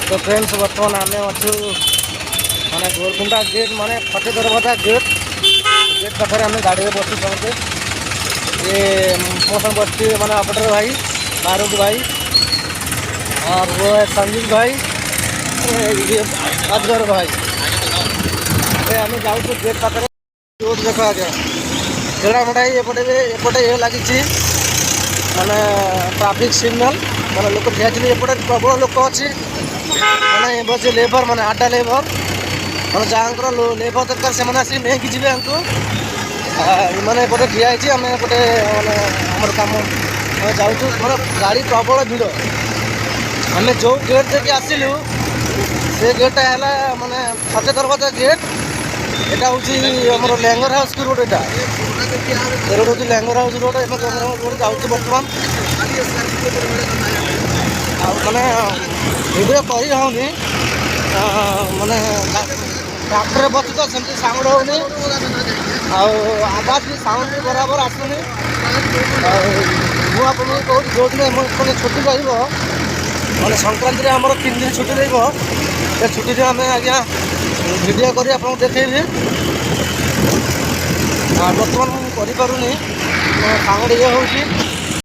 तो फ्रेंड्स बर्तमान आम अच्छु माने गोलकुंडा गेट माने फटे दरवाजा गेट गेट पाखे आम गाड़ी में बसु समझे ये मौसम बस माने अपटर भाई फारूक भाई और वो है संजीव भाई ये अजगर भाई आम जाऊँ गेट पाखे रोड देख आज्ञा खेड़ा मोटा एपटे एपटे ये लगी माने ट्राफिक सिग्नल माने लोक ठिया एपटे प्रबल लोक अच्छी माने बस लेबर माने आडा लेबर माने जहाँ लेबर दरकार से आसिक नेकी जी मैंने एपटे ठिया आम एपटे माने आम कम जाऊँ माने गाड़ी प्रबल भिड़ आम जो गेट देखे आसलु से गेटा है माने फटे दरवाजा गेट यहाँ हूँ लैंगर हाउस की रोड यहाँ रोड हूँ लैंगर हाउस रोड रोड जाऊँ बर्तमान माने भिडियो कर होनी माने ट्रैक्टर बस तो सेमती साउंड होनी आवाज भी साउंड भी बराबर आसुनी मुझे कहूँ जो दिन मैंने छुट्टी रहा मैंने संक्रांति आम 3 दिन छुट्टी रही छुट्टी आम आज्ञा भिडियो कर आपको देखी बर्तमान मुझे साउंड ये हो